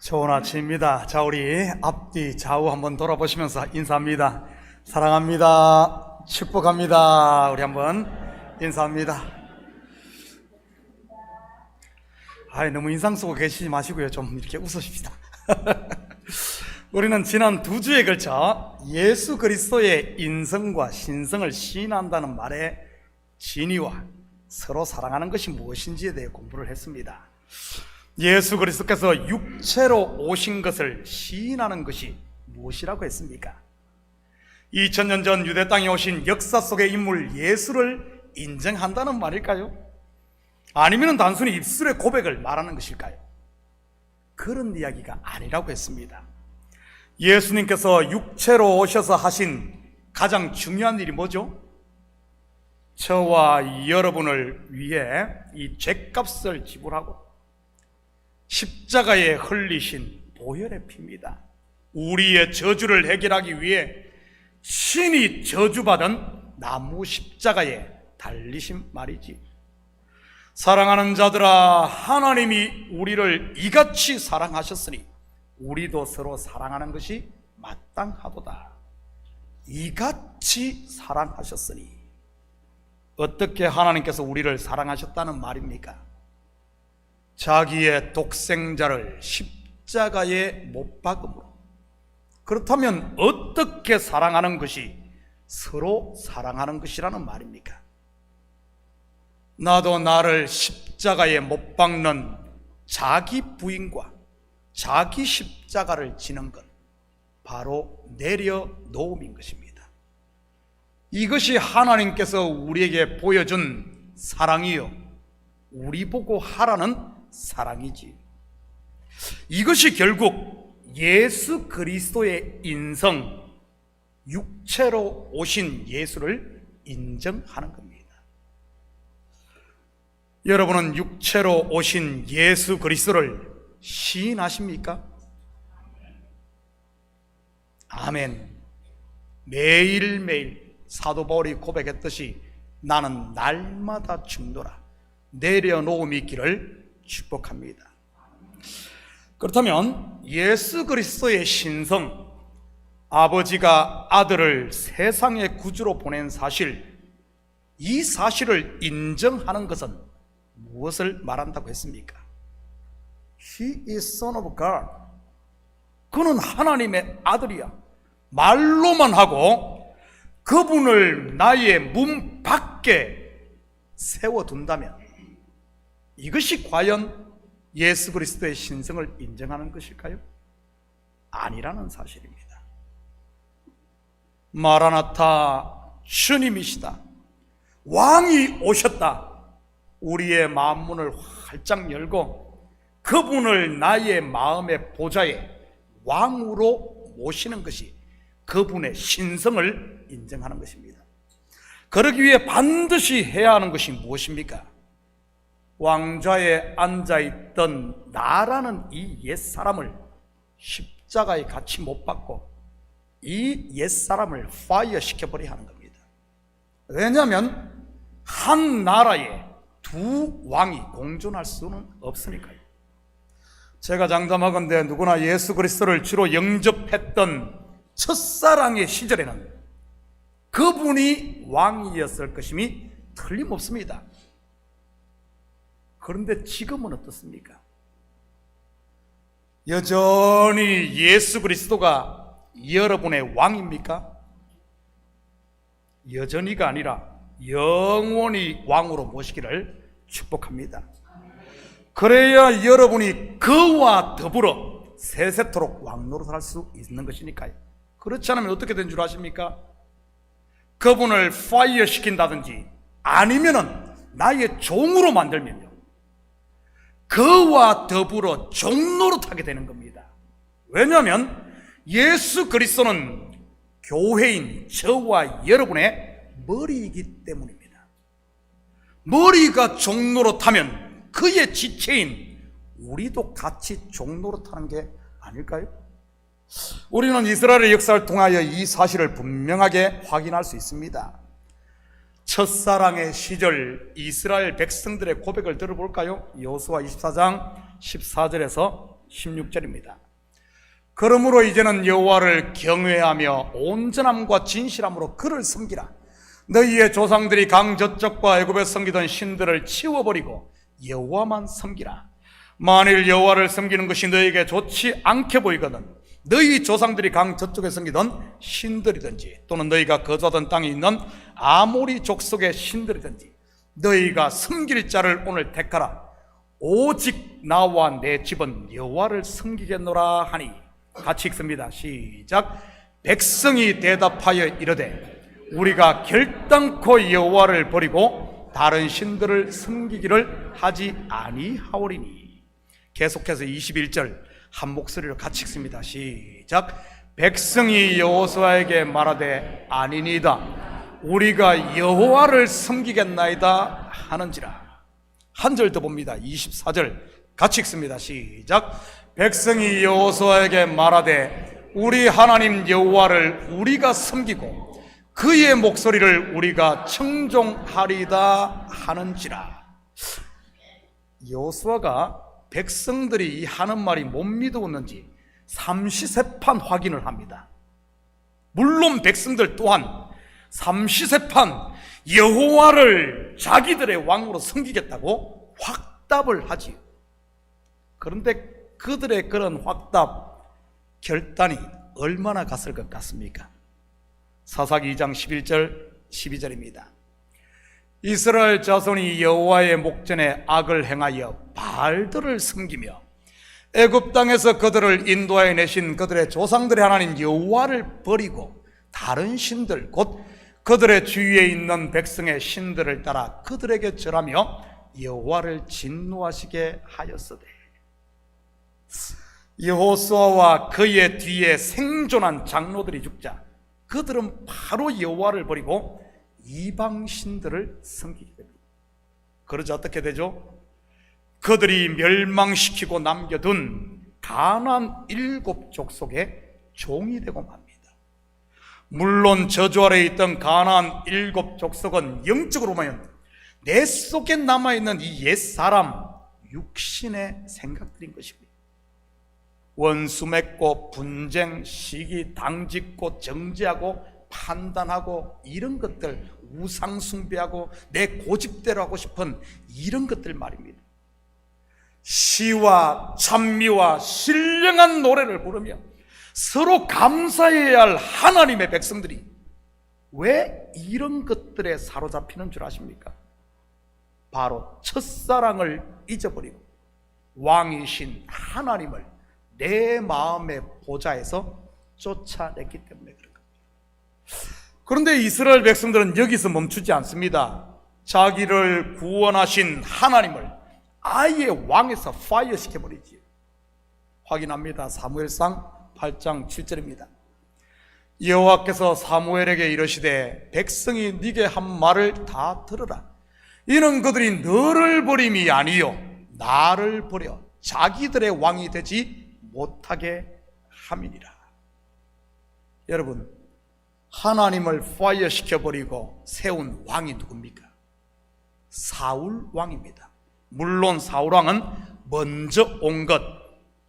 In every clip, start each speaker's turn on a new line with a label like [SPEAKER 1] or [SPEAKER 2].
[SPEAKER 1] 좋은 아침입니다. 자, 우리 앞뒤 좌우 한번 돌아보시면서 인사합니다. 사랑합니다. 축복합니다. 우리 한번 인사합니다. 너무 인상 쓰고 계시지 마시고요. 좀 이렇게 웃으십시다. 우리는 지난 2주에 걸쳐 예수 그리스도의 인성과 신성을 시인한다는 말의 진위와 서로 사랑하는 것이 무엇인지에 대해 공부를 했습니다. 예수 그리스도께서 육체로 오신 것을 시인하는 것이 무엇이라고 했습니까? 2000년 전 유대 땅에 오신 역사 속의 인물 예수를 인정한다는 말일까요? 아니면 단순히 입술의 고백을 말하는 것일까요? 그런 이야기가 아니라고 했습니다. 예수님께서 육체로 오셔서 하신 가장 중요한 일이 뭐죠? 저와 여러분을 위해 이 죗값을 지불하고 십자가에 흘리신 보혈의 피입니다. 우리의 저주를 해결하기 위해 신이 저주받은 나무 십자가에 달리신 말이지. 사랑하는 자들아, 하나님이 우리를 이같이 사랑하셨으니 우리도 서로 사랑하는 것이 마땅하도다. 이같이 사랑하셨으니. 어떻게 하나님께서 우리를 사랑하셨다는 말입니까? 자기의 독생자를 십자가에 못 박음으로. 그렇다면 어떻게 사랑하는 것이 서로 사랑하는 것이라는 말입니까? 나도 나를 십자가에 못 박는 자기 부인과 자기 십자가를 지는 것, 바로 내려놓음인 것입니다. 이것이 하나님께서 우리에게 보여준 사랑이요, 우리 보고 하라는 사랑이지. 이것이 결국 예수 그리스도의 인성, 육체로 오신 예수를 인정하는 겁니다. 여러분은 육체로 오신 예수 그리스도를 시인하십니까? 아멘. 매일매일 사도 바울이 고백했듯이 나는 날마다 죽노라. 내려놓음이 있기를 축복합니다. 그렇다면 예수 그리스도의 신성, 아버지가 아들을 세상의 구주로 보낸 사실, 이 사실을 인정하는 것은 무엇을 말한다고 했습니까? He is son of God. 그는 하나님의 아들이야. 말로만 하고 그분을 나의 문 밖에 세워둔다면 이것이 과연 예수 그리스도의 신성을 인정하는 것일까요? 아니라는 사실입니다. 마라나타, 주님이시다, 왕이 오셨다. 우리의 마음문을 활짝 열고 그분을 나의 마음의 보좌에 왕으로 모시는 것이 그분의 신성을 인정하는 것입니다. 그러기 위해 반드시 해야 하는 것이 무엇입니까? 왕좌에 앉아있던 나라는 이 옛사람을 십자가에 같이 못 박고 이 옛사람을 파이어 시켜버려야 하는 겁니다. 왜냐하면 한 나라에 두 왕이 공존할 수는 없으니까요. 제가 장담하건대 누구나 예수 그리스도를 주로 영접했던 첫사랑의 시절에는 그분이 왕이었을 것임이 틀림없습니다. 그런데 지금은 어떻습니까? 여전히 예수 그리스도가 여러분의 왕입니까? 여전히가 아니라 영원히 왕으로 모시기를 축복합니다. 그래야 여러분이 그와 더불어 세세토록 왕 노릇할 수 있는 것이니까요. 그렇지 않으면 어떻게 된 줄 아십니까? 그분을 파이어 시킨다든지 아니면은 나의 종으로 만들면요, 그와 더불어 종노릇하게 되는 겁니다. 왜냐하면 예수 그리스도는 교회인 저와 여러분의 머리이기 때문입니다. 머리가 종노릇하면 그의 지체인 우리도 같이 종노릇하는 게 아닐까요? 우리는 이스라엘의 역사를 통하여 이 사실을 분명하게 확인할 수 있습니다. 첫사랑의 시절 이스라엘 백성들의 고백을 들어볼까요? 여호수아 24장 14절에서 16절입니다. 그러므로 이제는 여호와를 경외하며 온전함과 진실함으로 그를 섬기라. 너희의 조상들이 강 저쪽과 애굽에 섬기던 신들을 치워버리고 여호와만 섬기라. 만일 여호와를 섬기는 것이 너희에게 좋지 않게 보이거든 너희 조상들이 강 저쪽에 섬기던 신들이든지 또는 너희가 거주하던 땅에 있는 아모리 족속의 신들이든지 너희가 섬길 자를 오늘 택하라. 오직 나와 내 집은 여호와를 섬기겠노라 하니. 같이 읽습니다. 시작. 백성이 대답하여 이르되 우리가 결단코 여호와를 버리고 다른 신들을 섬기기를 하지 아니하오리니. 계속해서 21절 한 목소리로 같이 읽습니다. 시작. 백성이 여호수아에게 말하되 아니니이다. 우리가 여호와를 섬기겠나이다 하는지라. 한 절 더 봅니다. 24절 같이 읽습니다. 시작. 백성이 여호수아에게 말하되 우리 하나님 여호와를 우리가 섬기고 그의 목소리를 우리가 청종하리다 하는지라. 여호수아가 백성들이 이 하는 말이 못 믿었는지 삼시세판 확인을 합니다. 물론 백성들 또한 삼시세판 여호와를 자기들의 왕으로 섬기겠다고 확답을 하지요. 그런데 그들의 그런 확답 결단이 얼마나 갔을 것 같습니까? 사사기 2장 11절 12절입니다. 이스라엘 자손이 여호와의 목전에 악을 행하여 바알들을 섬기며 애굽 땅에서 그들을 인도하여 내신 그들의 조상들의 하나님 여호와를 버리고 다른 신들 곧 그들의 주위에 있는 백성의 신들을 따라 그들에게 절하며 여호와를 진노하시게 하였으되. 여호수아와 그의 뒤에 생존한 장로들이 죽자 그들은 바로 여호와를 버리고 이방 신들을 섬기게 됩니다. 그러자 어떻게 되죠? 그들이 멸망시키고 남겨둔 가나안 7족속의 종이 되고 맙니다. 물론 저주 아래에 있던 가나안 7족속은 영적으로 보면 내 속에 남아있는 이 옛사람 육신의 생각들인 것입니다. 원수 맺고 분쟁, 시기, 당짓고 정죄하고 판단하고 이런 것들, 우상 숭배하고 내 고집대로 하고 싶은 이런 것들 말입니다. 시와 찬미와 신령한 노래를 부르며 서로 감사해야 할 하나님의 백성들이 왜 이런 것들에 사로잡히는 줄 아십니까? 바로 첫사랑을 잊어버리고 왕이신 하나님을 내 마음의 보좌에서 쫓아냈기 때문에 그런 겁니다. 그런데 이스라엘 백성들은 여기서 멈추지 않습니다. 자기를 구원하신 하나님을 아예 왕에서 파이어 시켜버리지요. 확인합니다. 사무엘상 8장 7절입니다. 여호와께서 사무엘에게 이르시되 백성이 네게 한 말을 다 들으라. 이는 그들이 너를 버림이 아니요 나를 버려 자기들의 왕이 되지 못하게 함이니라. 여러분, 하나님을 파이어 시켜버리고 세운 왕이 누굽니까? 사울 왕입니다. 물론 사울 왕은 먼저 온 것,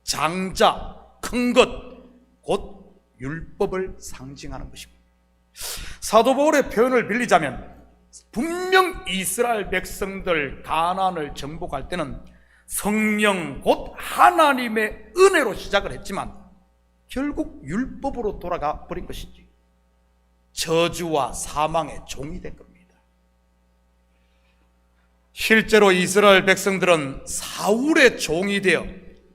[SPEAKER 1] 장자, 큰 것, 곧 율법을 상징하는 것입니다. 사도 바울의 표현을 빌리자면 분명 이스라엘 백성들 가나안을 정복할 때는 성령 곧 하나님의 은혜로 시작을 했지만 결국 율법으로 돌아가 버린 것이지 저주와 사망의 종이 된 겁니다. 실제로 이스라엘 백성들은 사울의 종이 되어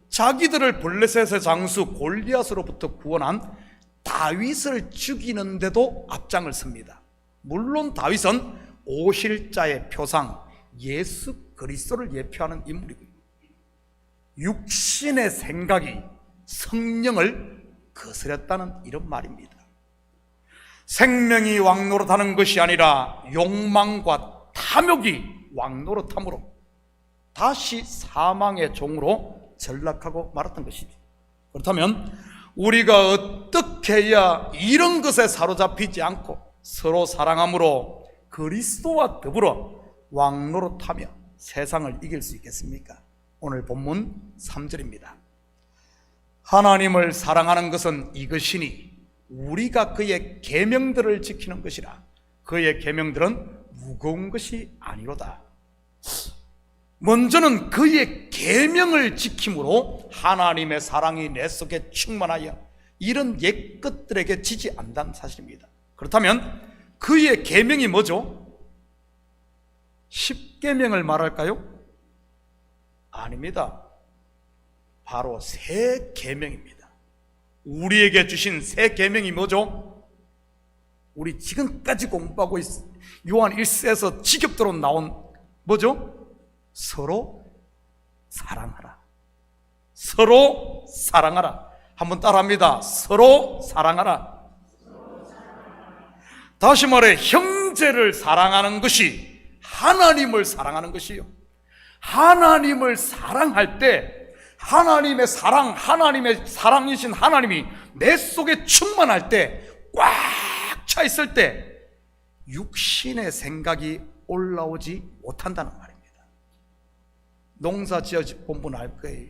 [SPEAKER 1] 자기들을 블레셋의 장수 골리앗으로부터 구원한 다윗을 죽이는데도 앞장을 섭니다. 물론 다윗은 오실자의 표상 예수 그리스도를 예표하는 인물이고요. 육신의 생각이 성령을 거스렸다는 이런 말입니다. 생명이 왕노릇하는 것이 아니라 욕망과 탐욕이 왕노릇함으로 다시 사망의 종으로 전락하고 말았던 것이지. 그렇다면 우리가 어떻게 해야 이런 것에 사로잡히지 않고 서로 사랑함으로 그리스도와 더불어 왕노릇하며 세상을 이길 수 있겠습니까? 오늘 본문 3절입니다. 하나님을 사랑하는 것은 이것이니 우리가 그의 계명들을 지키는 것이라. 그의 계명들은 무거운 것이 아니로다. 먼저는 그의 계명을 지킴으로 하나님의 사랑이 내 속에 충만하여 이런 옛것들에게 지지 않는다는 사실입니다. 그렇다면 그의 계명이 뭐죠? 10계명을 말할까요? 아닙니다. 바로 새 계명입니다. 우리에게 주신 새 계명이 뭐죠? 우리 지금까지 공부하고 있 요한 1서에서 지겹도록 나온 뭐죠? 서로 사랑하라. 서로 사랑하라. 한번 따라합니다. 서로 사랑하라. 다시 말해 형제를 사랑하는 것이 하나님을 사랑하는 것이요. 하나님을 사랑할 때 하나님의 사랑, 하나님의 사랑이신 하나님이 내 속에 충만할 때, 꽉 차 있을 때 육신의 생각이 올라오지 못한다는 말입니다. 농사 지어본 분 알 거예요.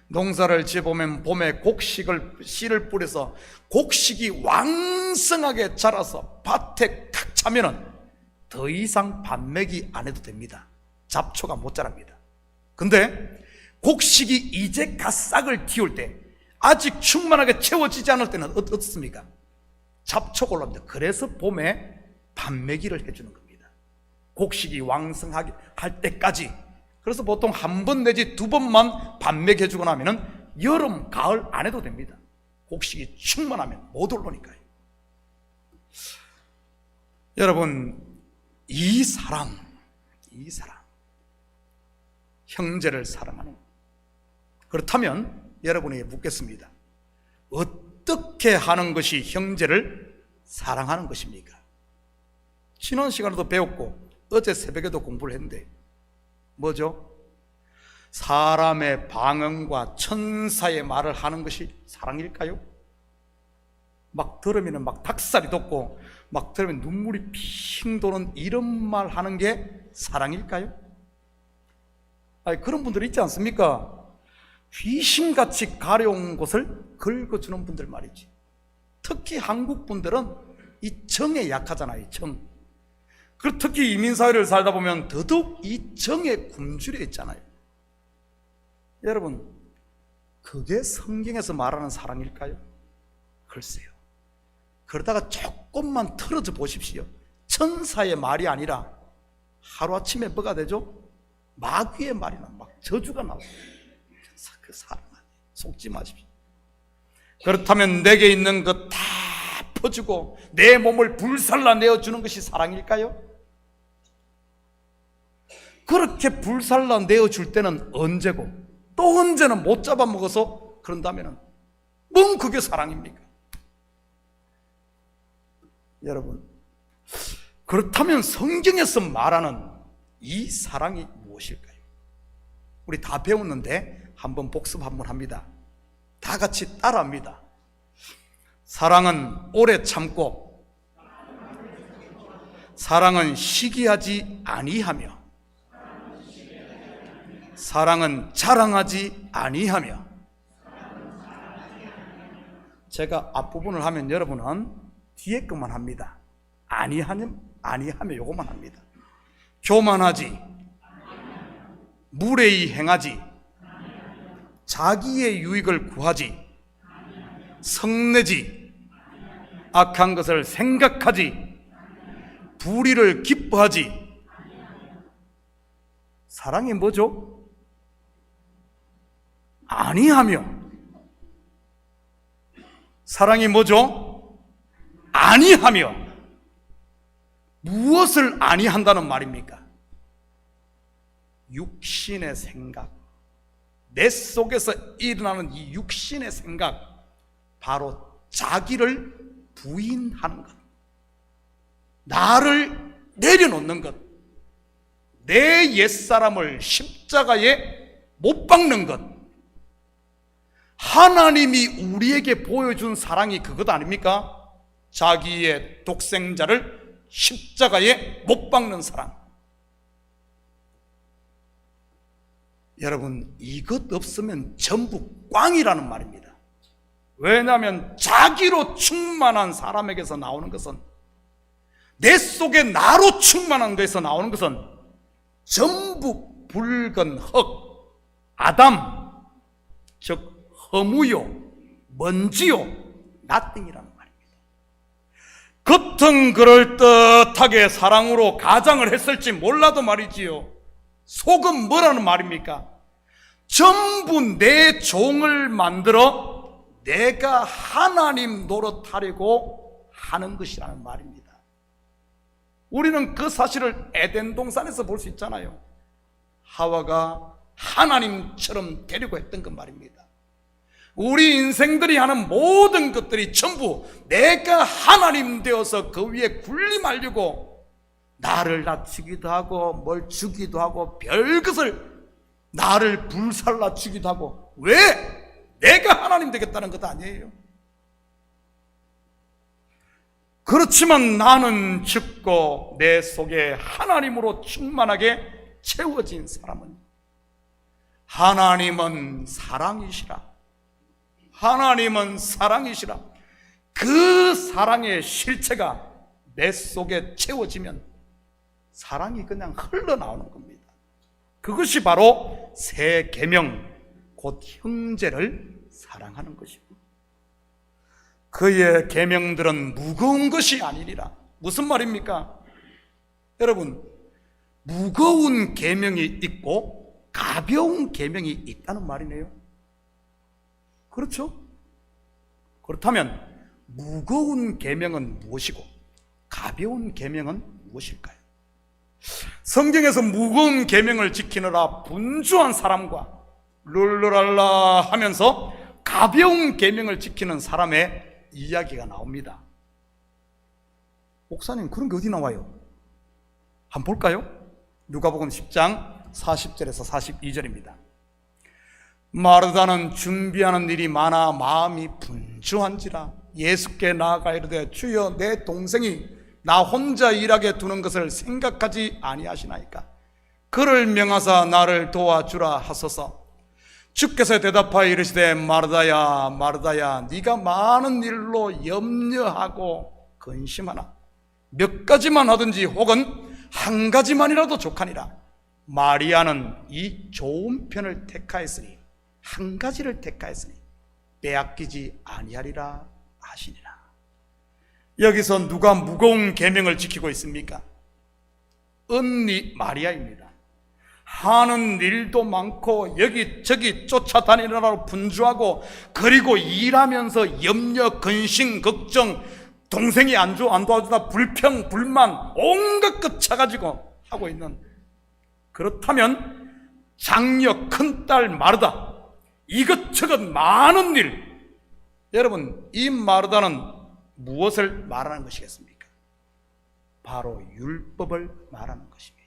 [SPEAKER 1] 농사를 지어보면 봄에 씨를 뿌려서 곡식이 왕성하게 자라서 밭에 탁 차면은 더 이상 반매기 안 해도 됩니다. 잡초가 못 자랍니다. 근데 곡식이 이제 갓 싹을 틔울 때, 아직 충만하게 채워지지 않을 때는 어떻습니까? 잡초가 올라옵니다. 그래서 봄에 반매기를 해주는 겁니다. 곡식이 왕성하게 할 때까지. 그래서 보통 한 번 내지 두 번만 반매기 해주고 나면은 여름, 가을 안 해도 됩니다. 곡식이 충만하면 못 올라오니까요. 여러분, 이 사랑, 형제를 사랑하는, 그렇다면 여러분에게 묻겠습니다. 어떻게 하는 것이 형제를 사랑하는 것입니까? 지난 시간에도 배웠고 어제 새벽에도 공부를 했는데 뭐죠? 사람의 방언과 천사의 말을 하는 것이 사랑일까요? 막 들으면 막 닭살이 돋고 막 들으면 눈물이 핑 도는 이런 말 하는 게 사랑일까요? 아니, 그런 분들 있지 않습니까? 귀신같이 가려운 곳을 긁어주는 분들 말이지. 특히 한국 분들은 이 정에 약하잖아요. 정. 그리고 특히 이민사회를 살다 보면 더더욱 이 정에 굶주려 있잖아요. 여러분, 그게 성경에서 말하는 사랑일까요? 글쎄요. 그러다가 조금만 틀어져 보십시오. 천사의 말이 아니라 하루아침에 뭐가 되죠? 마귀의 말이 나, 막 저주가 나와요. 그 사랑 아니에요. 속지 마십시오. 그렇다면 내게 있는 것 다 퍼주고 내 몸을 불살라 내어주는 것이 사랑일까요? 그렇게 불살라 내어줄 때는 언제고 또 언제는 못 잡아먹어서 그런다면 뭔 그게 사랑입니까? 여러분, 그렇다면 성경에서 말하는 이 사랑이 무엇일까요? 우리 다 배웠는데 한번 복습 한번 합니다. 다 같이 따라합니다. 사랑은 오래 참고, 사랑은 시기하지 아니하며, 사랑은 자랑하지 아니하며. 제가 앞부분을 하면 여러분은 뒤에 것만 합니다. 아니하며 요것만 합니다. 교만하지, 무례히 행하지, 자기의 유익을 구하지, 성내지, 악한 것을 생각하지, 불의를 기뻐하지. 사랑이 뭐죠? 아니하며. 사랑이 뭐죠? 아니하며. 무엇을 아니한다는 말입니까? 육신의 생각, 내 속에서 일어나는 이 육신의 생각, 바로 자기를 부인하는 것, 나를 내려놓는 것, 내 옛사람을 십자가에 못 박는 것. 하나님이 우리에게 보여준 사랑이 그것 아닙니까? 자기의 독생자를 십자가에 못 박는 사랑. 여러분, 이것 없으면 전부 꽝이라는 말입니다. 왜냐하면 자기로 충만한 사람에게서 나오는 것은, 내 속에 나로 충만한 것에서 나오는 것은 전부 붉은 흙, 아담, 즉 허무요, 먼지요, 나띵이라는 말입니다. 겉은 그럴듯하게 사랑으로 가장을 했을지 몰라도 말이지요, 속은 뭐라는 말입니까? 전부 내 종을 만들어 내가 하나님 노릇하려고 하는 것이라는 말입니다. 우리는 그 사실을 에덴 동산에서 볼 수 있잖아요. 하와가 하나님처럼 되려고 했던 그 말입니다. 우리 인생들이 하는 모든 것들이 전부 내가 하나님 되어서 그 위에 군림하려고 나를 낮추기도 하고 뭘 주기도 하고 별것을 나를 불살라 주기도 하고, 왜? 내가 하나님 되겠다는 것 아니에요. 그렇지만 나는 죽고 내 속에 하나님으로 충만하게 채워진 사람은, 하나님은 사랑이시라, 하나님은 사랑이시라, 그 사랑의 실체가 내 속에 채워지면 사랑이 그냥 흘러나오는 겁니다. 그것이 바로 새 계명, 곧 형제를 사랑하는 것입니다. 그의 계명들은 무거운 것이 아니니라. 무슨 말입니까? 여러분, 무거운 계명이 있고 가벼운 계명이 있다는 말이네요. 그렇죠? 그렇다면 무거운 계명은 무엇이고 가벼운 계명은 무엇일까요? 성경에서 무거운 계명을 지키느라 분주한 사람과 룰루랄라 하면서 가벼운 계명을 지키는 사람의 이야기가 나옵니다. 목사님, 그런 게 어디 나와요? 한번 볼까요? 누가복음 10장 40절에서 42절입니다. 마르다는 준비하는 일이 많아 마음이 분주한지라 예수께 나아가 이르되, 주여, 내 동생이 나 혼자 일하게 두는 것을 생각하지 아니하시나이까? 그를 명하사 나를 도와주라 하소서. 주께서 대답하여 이르시되, 마르다야, 마르다야, 네가 많은 일로 염려하고 근심하나 몇 가지만 하든지 혹은 한 가지만이라도 족하니라. 마리아는 이 좋은 편을 택하였으니, 한 가지를 택하였으니 빼앗기지 아니하리라 하시니라. 여기서 누가 무거운 계명을 지키고 있습니까? 언니 마리아입니다. 하는 일도 많고 여기저기 쫓아다니느라고 분주하고, 그리고 일하면서 염려, 근심, 걱정, 동생이 안 도와주다 불평, 불만 온갖 것 차가지고 하고 있는, 그렇다면 장녀 큰딸 마르다 이것저것 많은 일, 여러분, 이 마르다는 무엇을 말하는 것이겠습니까? 바로 율법을 말하는 것입니다.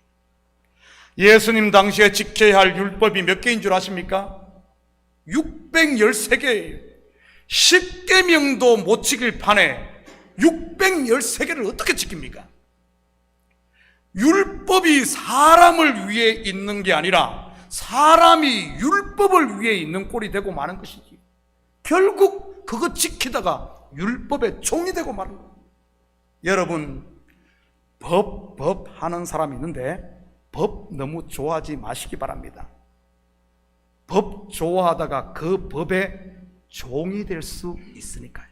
[SPEAKER 1] 예수님 당시에 지켜야 할 율법이 몇 개인 줄 아십니까? 613개예요. 10계명도 못 지킬 판에 613개를 어떻게 지킵니까? 율법이 사람을 위해 있는 게 아니라 사람이 율법을 위해 있는 꼴이 되고 마는 것이지, 결국 그거 지키다가 율법의 종이 되고 마는 거예요. 여러분, 법 하는 사람이 있는데 법 너무 좋아하지 마시기 바랍니다. 법 좋아하다가 그 법의 종이 될 수 있으니까요.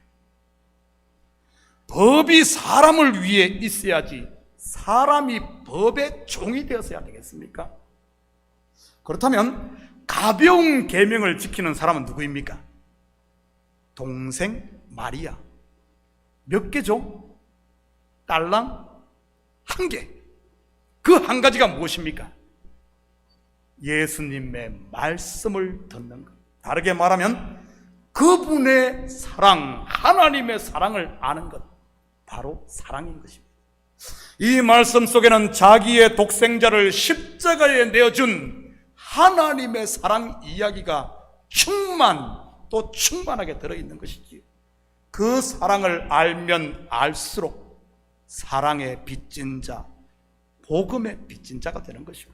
[SPEAKER 1] 법이 사람을 위해 있어야지 사람이 법의 종이 되었어야 되겠습니까? 그렇다면 가벼운 계명을 지키는 사람은 누구입니까? 동생 마리아. 몇 개죠? 딸랑 한 개. 그 한 가지가 무엇입니까? 예수님의 말씀을 듣는 것. 다르게 말하면 그분의 사랑, 하나님의 사랑을 아는 것, 바로 사랑인 것입니다. 이 말씀 속에는 자기의 독생자를 십자가에 내어준 하나님의 사랑 이야기가 또 충만하게 들어있는 것이지요. 그 사랑을 알면 알수록 사랑의 빚진 자, 복음의 빚진 자가 되는 것이고,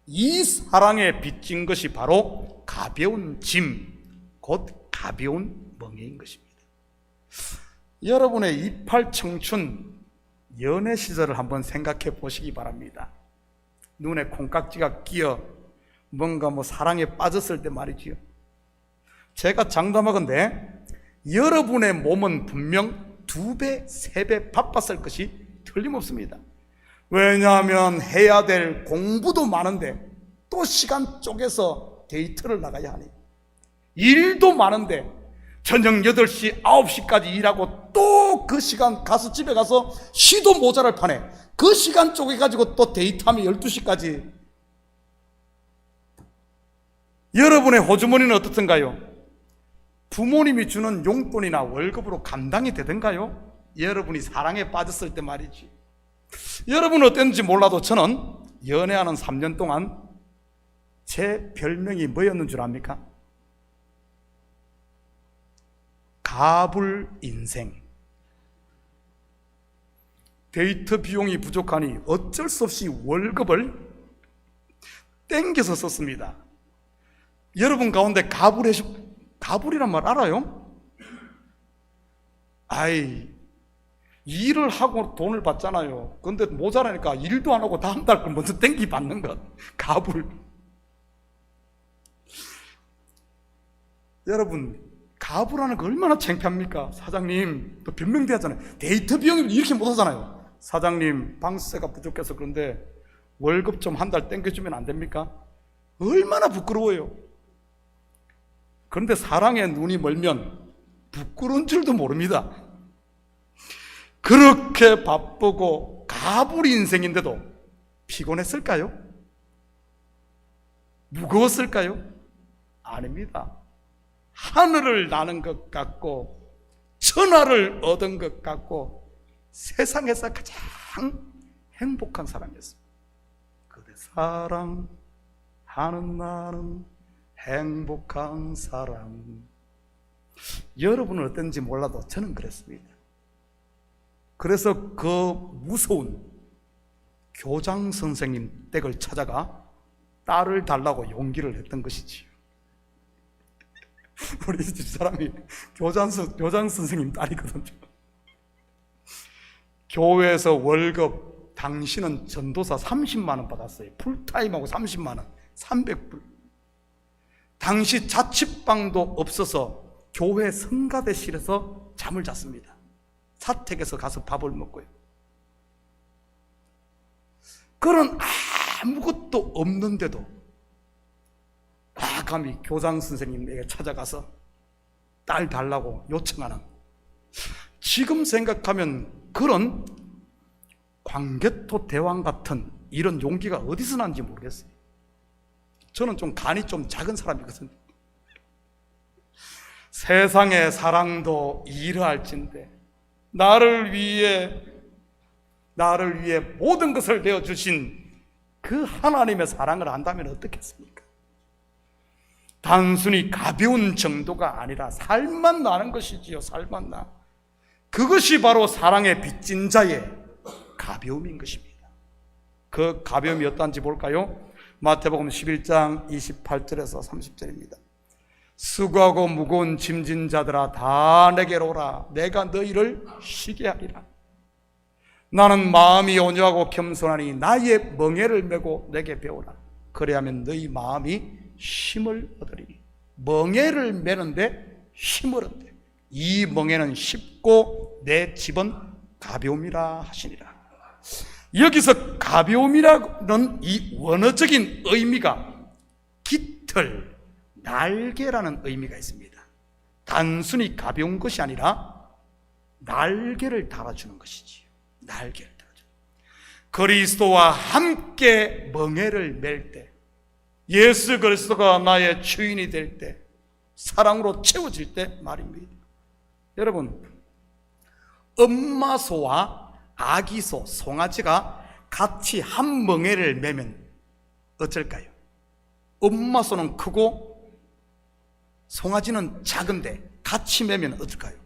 [SPEAKER 1] 이 사랑의 빚진 것이 바로 가벼운 짐, 곧 가벼운 멍에인 것입니다. 여러분의 이팔 청춘 연애 시절을 한번 생각해 보시기 바랍니다. 눈에 콩깍지가 끼어 뭔가 사랑에 빠졌을 때 말이지요. 제가 장담하건대 여러분의 몸은 분명 2배, 3배 바빴을 것이 틀림없습니다. 왜냐하면 해야 될 공부도 많은데 또 시간 쪼개서 데이트를 나가야 하니, 일도 많은데 저녁 8시, 9시까지 일하고 또 그 시간 가서 집에 가서 쉬도 모자랄 판에 그 시간 쪼개가지고 또 데이트하면 12시까지. 여러분의 호주머니는 어떻든가요? 부모님이 주는 용돈이나 월급으로 감당이 되던가요? 여러분이 사랑에 빠졌을 때 말이지. 여러분은 어땠는지 몰라도 저는 연애하는 3년 동안 제 별명이 뭐였는 줄 압니까? 가불 인생. 데이트 비용이 부족하니 어쩔 수 없이 월급을 땡겨서 썼습니다. 여러분 가운데 가불이란 말 알아요? 일을 하고 돈을 받잖아요. 근데 모자라니까 일도 안 하고 다음 달 걸 먼저 땡기 받는 것. 가불. 여러분, 가불하는 거 얼마나 창피합니까? 사장님, 또 변명돼 하잖아요. 데이트 비용이 이렇게 못 하잖아요. 사장님, 방세가 부족해서 그런데 월급 좀 한 달 땡겨주면 안 됩니까? 얼마나 부끄러워요. 그런데 사랑에 눈이 멀면 부끄러운 줄도 모릅니다. 그렇게 바쁘고 가불 인생인데도 피곤했을까요? 무거웠을까요? 아닙니다. 하늘을 나는 것 같고 천하를 얻은 것 같고 세상에서 가장 행복한 사람이었습니다. 그대 사랑하는 나는 행복한 사람. 여러분은 어땠는지 몰라도 저는 그랬습니다. 그래서 그 무서운 교장 선생님 댁을 찾아가 딸을 달라고 용기를 했던 것이지요. 우리 집사람이 교장 선생님 딸이거든요. 교회에서 월급, 당신은 전도사 30만 원 받았어요. 풀타임하고 30만 원, 300불. 당시 자취방도 없어서 교회 성가대실에서 잠을 잤습니다. 사택에서 가서 밥을 먹고요. 그런 아무것도 없는데도 감히 교장 선생님에게 찾아가서 딸 달라고 요청하는, 지금 생각하면 그런 광개토 대왕 같은 이런 용기가 어디서 난지 모르겠어요. 저는 좀 간이 좀 작은 사람이거든요. 세상의 사랑도 이러할진데 나를 위해 모든 것을 내어주신 그 하나님의 사랑을 안다면 어떻겠습니까? 단순히 가벼운 정도가 아니라 살만 나는 것이지요. 살만 나. 그것이 바로 사랑의 빚진 자의 가벼움인 것입니다. 그 가벼움이 어떤지 볼까요? 마태복음 11장 28절에서 30절입니다. 수고하고 무거운 짐진 자들아 다 내게로 오라. 내가 너희를 쉬게 하리라. 나는 마음이 온유하고 겸손하니 나의 멍에를 메고 내게 배우라. 그래야면 너희 마음이 힘을 얻으리니. 멍에를 메는데 힘을 얻대. 이 멍에는 쉽고 내 집은 가벼움이라 하시니라. 여기서 가벼움이라는 이 원어적인 의미가 깃털, 날개라는 의미가 있습니다. 단순히 가벼운 것이 아니라 날개를 달아주는 것이지요. 날개를 달아주는. 그리스도와 함께 멍에를 맬 때, 예수 그리스도가 나의 주인이 될 때, 사랑으로 채워질 때 말입니다. 여러분, 엄마소와 아기소, 송아지가 같이 한 멍에를 매면 어쩔까요? 엄마소는 크고 송아지는 작은데 같이 매면 어떨까요?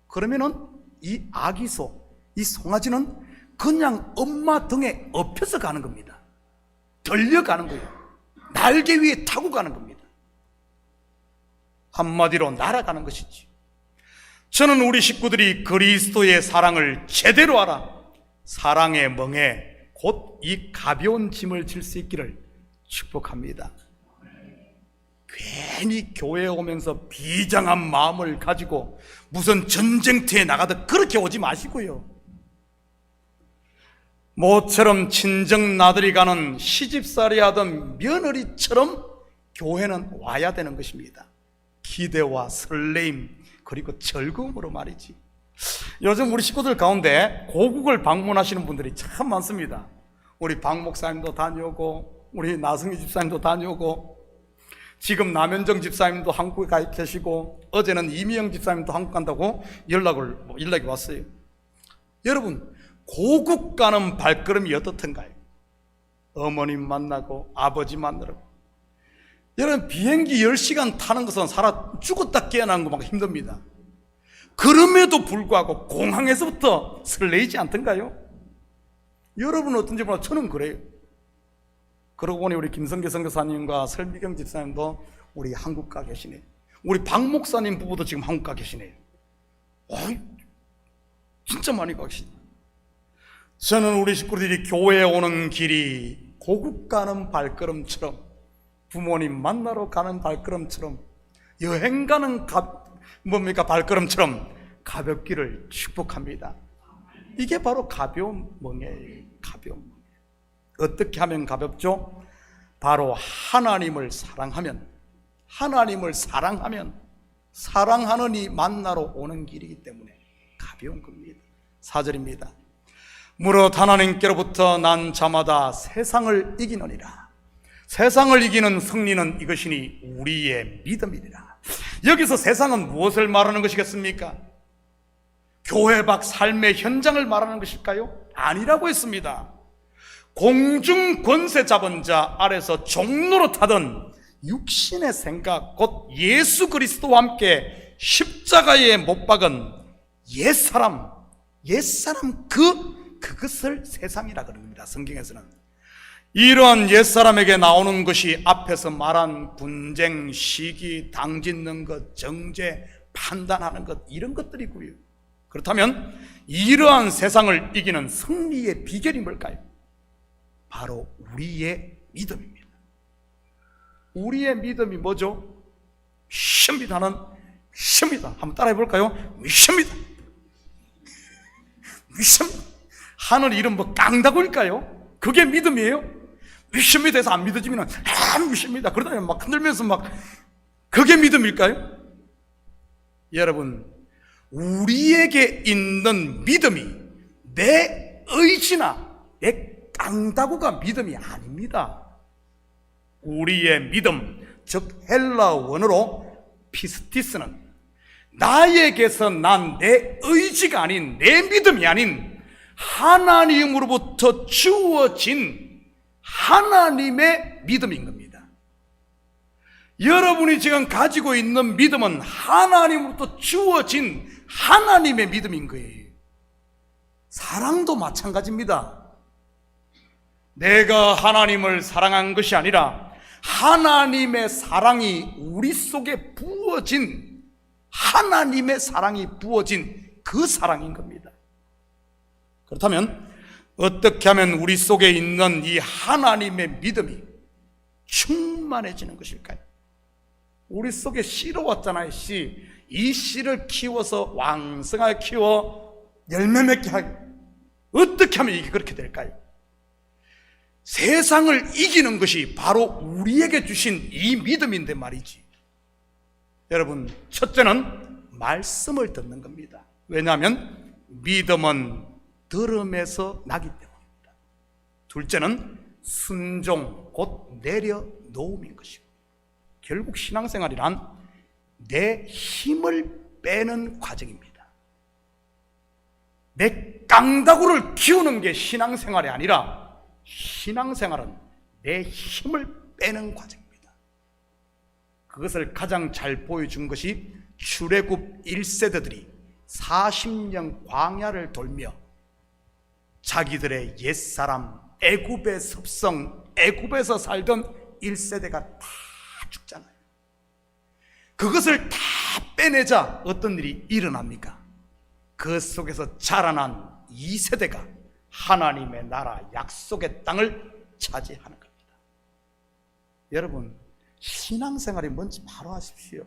[SPEAKER 1] 그러면은 이 아기소, 이 송아지는 그냥 엄마 등에 엎혀서 가는 겁니다. 들려가는 거예요. 날개 위에 타고 가는 겁니다. 한마디로 날아가는 것이지. 저는 우리 식구들이 그리스도의 사랑을 제대로 알아 사랑의 멍에 곧 이 가벼운 짐을 질 수 있기를 축복합니다. 괜히 교회에 오면서 비장한 마음을 가지고 무슨 전쟁터에 나가듯 그렇게 오지 마시고요. 모처럼 친정 나들이 가는 시집살이 하던 며느리처럼 교회는 와야 되는 것입니다. 기대와 설레임 그리고 즐거움으로 말이지. 요즘 우리 식구들 가운데 고국을 방문하시는 분들이 참 많습니다. 우리 박 목사님도 다녀오고 우리 나승희 집사님도 다녀오고 지금 남현정 집사님도 한국에 가 계시고 어제는 이미영 집사님도 한국 간다고 연락이 왔어요. 여러분, 고국 가는 발걸음이 어떻던가요? 어머님 만나고 아버지 만나고. 여러분, 비행기 10시간 타는 것은 죽었다 깨어나는 것만큼 힘듭니다. 그럼에도 불구하고 공항에서부터 설레이지 않던가요? 여러분은 어떤지 몰라. 저는 그래요. 그러고 보니 우리 김성계 선교사님과 설미경 집사님도 우리 한국 가 계시네요. 우리 박 목사님 부부도 지금 한국 가 계시네요. 진짜 많이 가 계시네요. 저는 우리 식구들이 교회에 오는 길이 고국 가는 발걸음처럼, 부모님 만나러 가는 발걸음처럼, 여행 가는 발걸음처럼 가볍기를 축복합니다. 이게 바로 가벼운 멍에예요. 가벼운 멍에. 어떻게 하면 가볍죠? 바로 하나님을 사랑하면, 사랑하는 이 만나러 오는 길이기 때문에 가벼운 겁니다. 4절입니다. 무릇 하나님께로부터 난 자마다 세상을 이기느니라. 세상을 이기는 승리는 이것이니 우리의 믿음이니라. 여기서 세상은 무엇을 말하는 것이겠습니까? 교회 밖 삶의 현장을 말하는 것일까요? 아니라고 했습니다. 공중 권세 잡은 자 아래서 종로로 타던 육신의 생각, 곧 예수 그리스도와 함께 십자가에 못 박은 옛사람 그것을 세상이라 그럽니다. 성경에서는. 이러한 옛사람에게 나오는 것이 앞에서 말한 분쟁, 시기, 당짓는 것, 정죄, 판단하는 것, 이런 것들이고요. 그렇다면 이러한 세상을 이기는 승리의 비결이 뭘까요? 바로 우리의 믿음입니다. 우리의 믿음이 뭐죠? 믿습니다는 믿습니다. 한번 따라해 볼까요? 믿습니다. 믿습니다. 하늘 이름 뭐 깡다구일까요? 그게 믿음이에요? 믿습니다 해서 안 믿어지면 믿습니다 그러다 막 흔들면서 막, 그게 믿음일까요? 여러분, 우리에게 있는 믿음이 내 의지나 내 깡다구가 믿음이 아닙니다. 우리의 믿음, 즉 헬라 원어로 피스티스는 나에게서 난 내 의지가 아닌, 내 믿음이 아닌 하나님으로부터 주어진 하나님의 믿음인 겁니다. 여러분이 지금 가지고 있는 믿음은 하나님으로부터 주어진 하나님의 믿음인 거예요. 사랑도 마찬가지입니다. 내가 하나님을 사랑한 것이 아니라 하나님의 사랑이 우리 속에 부어진, 하나님의 사랑이 부어진 그 사랑인 겁니다. 그렇다면 어떻게 하면 우리 속에 있는 이 하나님의 믿음이 충만해지는 것일까요? 우리 속에 씨로 왔잖아요. 씨. 이 씨를 키워서 왕성하게 키워 열매 맺게 하기, 어떻게 하면 이게 그렇게 될까요? 세상을 이기는 것이 바로 우리에게 주신 이 믿음인데 말이지. 여러분, 첫째는 말씀을 듣는 겁니다. 왜냐하면 믿음은 들음에서 나기 때문입니다. 둘째는 순종, 곧 내려놓음인 것이고, 결국 신앙생활이란 내 힘을 빼는 과정입니다. 내 깡다구를 키우는 게 신앙생활이 아니라 신앙생활은 내 힘을 빼는 과정입니다. 그것을 가장 잘 보여준 것이 출애굽 1세대들이 40년 광야를 돌며 자기들의 옛사람, 애굽의 습성, 애굽에서 살던 1세대가 다 죽잖아요. 그것을 다 빼내자 어떤 일이 일어납니까? 그 속에서 자라난 2세대가 하나님의 나라 약속의 땅을 차지하는 겁니다. 여러분, 신앙생활이 뭔지 바로 아십시오.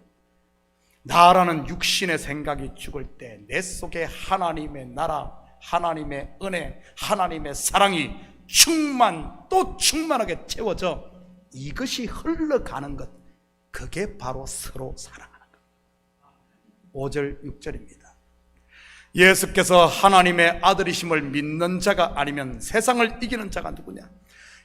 [SPEAKER 1] 나라는 육신의 생각이 죽을 때 내 속에 하나님의 나라, 하나님의 은혜, 하나님의 사랑이 또 충만하게 채워져 이것이 흘러가는 것, 그게 바로 서로 사랑하는 것. 5절 6절입니다. 예수께서 하나님의 아들이심을 믿는 자가 아니면 세상을 이기는 자가 누구냐?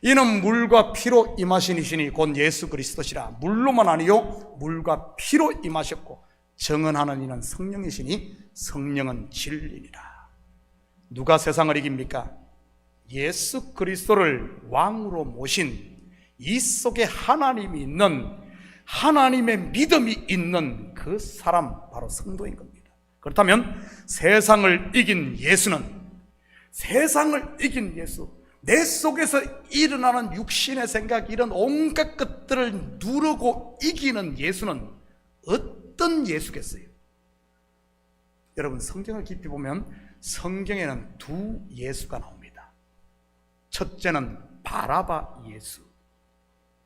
[SPEAKER 1] 이는 물과 피로 임하신 이시니 곧 예수 그리스도시라. 물로만 아니요 물과 피로 임하셨고 정언하는 이는 성령이시니 성령은 진리니라. 누가 세상을 이깁니까? 예수 그리스도를 왕으로 모신 이 속에 하나님이 있는, 하나님의 믿음이 있는 그 사람, 바로 성도인 겁니다. 그렇다면 세상을 이긴 예수는, 세상을 이긴 예수, 내 속에서 일어나는 육신의 생각, 이런 온갖 것들을 누르고 이기는 예수는 어떤 예수겠어요? 여러분, 성경을 깊이 보면 성경에는 두 예수가 나옵니다. 첫째는 바라바 예수.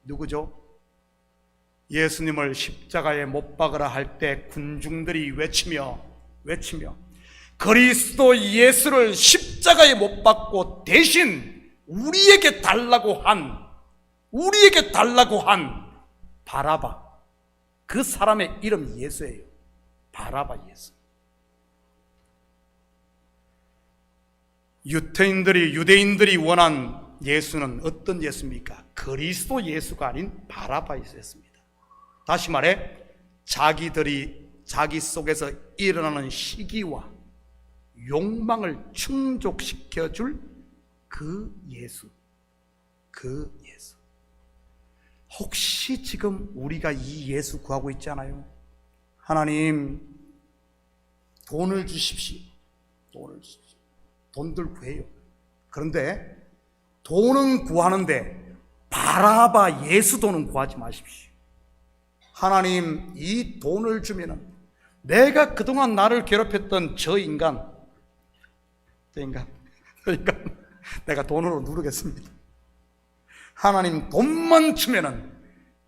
[SPEAKER 1] 누구죠? 예수님을 십자가에 못 박으라 할 때 군중들이 외치며 그리스도 예수를 십자가에 못 박고 대신 우리에게 달라고 한 바라바, 그 사람의 이름 예수예요. 바라바 예수. 유대인들이 원한 예수는 어떤 예수입니까? 그리스도 예수가 아닌 바라바 예수였습니다. 다시 말해, 자기 속에서 일어나는 시기와 욕망을 충족시켜줄 그 예수. 혹시 지금 우리가 이 예수 구하고 있지 않아요? 하나님, 돈을 주십시오. 돈들 구해요. 그런데 돈은 구하는데 바라바 예수 돈은 구하지 마십시오. 하나님, 이 돈을 주면은 내가 그동안 나를 괴롭혔던 저 인간 내가 돈으로 누르겠습니다. 하나님, 돈만 주면은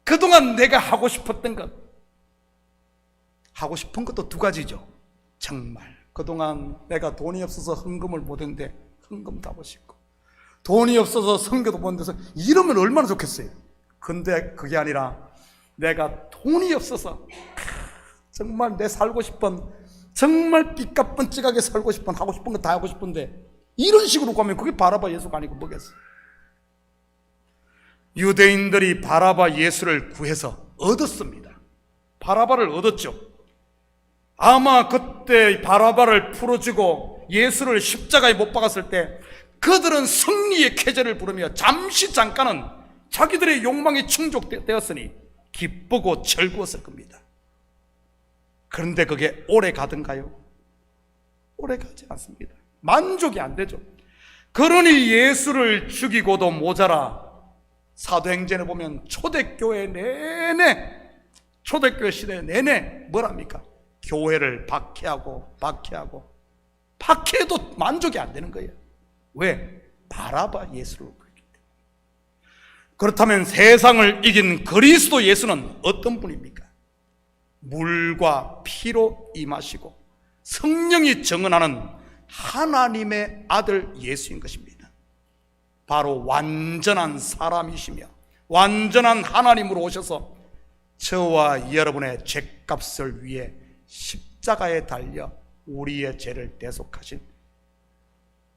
[SPEAKER 1] 그동안 내가 하고 싶은 것도 두 가지죠. 정말 그동안 내가 돈이 없어서 헌금을 못했는데 헌금도 하고 싶고, 돈이 없어서 선교도 못 해서 이러면 얼마나 좋겠어요. 근데 그게 아니라 내가 돈이 없어서 정말 내 살고 싶은, 정말 삐까뻔쩍하게 살고 싶은, 하고 싶은 거 다 하고 싶은데 이런 식으로 가면 그게 바라바 예수가 아니고 뭐겠어요? 유대인들이 바라바 예수를 구해서 얻었습니다. 바라바를 얻었죠. 아마 그때 바라바를 풀어주고 예수를 십자가에 못 박았을 때 그들은 승리의 쾌제를 부르며 잠깐은 자기들의 욕망이 충족되었으니 기쁘고 즐거웠을 겁니다. 그런데 그게 오래 가던가요? 오래 가지 않습니다. 만족이 안 되죠. 그러니 예수를 죽이고도 모자라 사도행전에 보면 초대교회 시대 내내 뭐랍니까? 교회를 박해하고 박해해도 만족이 안 되는 거예요. 왜? 바라바 예수를 그랬기 때문에. 그렇다면 세상을 이긴 그리스도 예수는 어떤 분입니까? 물과 피로 임하시고 성령이 정언하는 하나님의 아들 예수인 것입니다. 바로 완전한 사람이시며 완전한 하나님으로 오셔서 저와 여러분의 죄값을 위해 십자가에 달려 우리의 죄를 대속하신,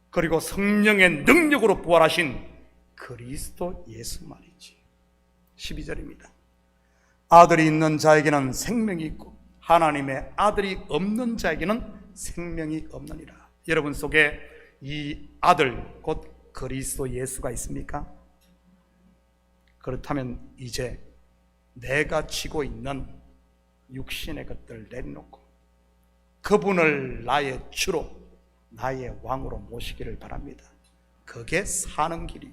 [SPEAKER 1] 그리고 성령의 능력으로 부활하신 그리스도 예수 말이지. 12절입니다. 아들이 있는 자에게는 생명이 있고 하나님의 아들이 없는 자에게는 생명이 없느니라. 여러분 속에 이 아들 곧 그리스도 예수가 있습니까? 그렇다면 이제 내가 지고 있는 육신의 것들을 내려놓고 그분을 나의 주로, 나의 왕으로 모시기를 바랍니다. 그게 사는 길이요,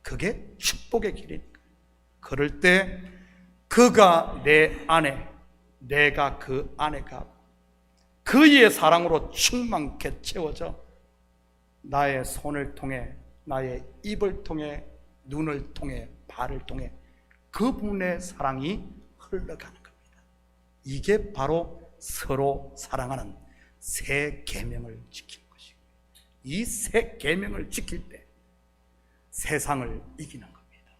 [SPEAKER 1] 그게 축복의 길이니까. 그럴 때 그가 내 안에 내가 그 안에 가고 그의 사랑으로 충만케 채워져 나의 손을 통해, 나의 입을 통해, 눈을 통해, 발을 통해 그분의 사랑이 흘러가는 겁니다. 이게 바로 서로 사랑하는 새 계명을 지키는 것이고, 이 새 계명을 지킬 때 세상을 이기는 겁니다.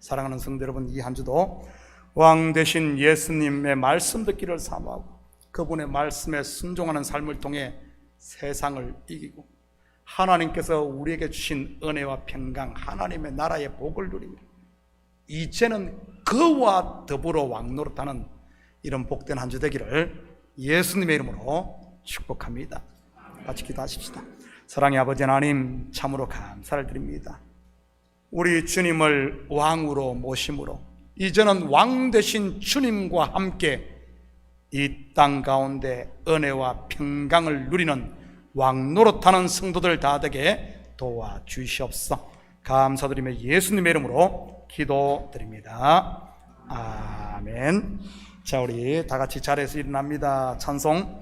[SPEAKER 1] 사랑하는 성도 여러분, 이 한 주도 왕 되신 예수님의 말씀 듣기를 사모하고 그분의 말씀에 순종하는 삶을 통해 세상을 이기고 하나님께서 우리에게 주신 은혜와 평강, 하나님의 나라의 복을 누리며 이제는 그와 더불어 왕노릇하는 이런 복된 한 주 되기를 예수님의 이름으로 축복합니다. 같이 기도하십시다. 사랑의 아버지 하나님, 참으로 감사를 드립니다. 우리 주님을 왕으로 모심으로 이제는 왕 되신 주님과 함께 이 땅 가운데 은혜와 평강을 누리는 왕노릇하는 성도들 다 되게 도와주시옵소서. 감사드리며 예수님의 이름으로 기도드립니다. 아멘. 자, 우리 다 같이 자리에서 일어납니다. 찬송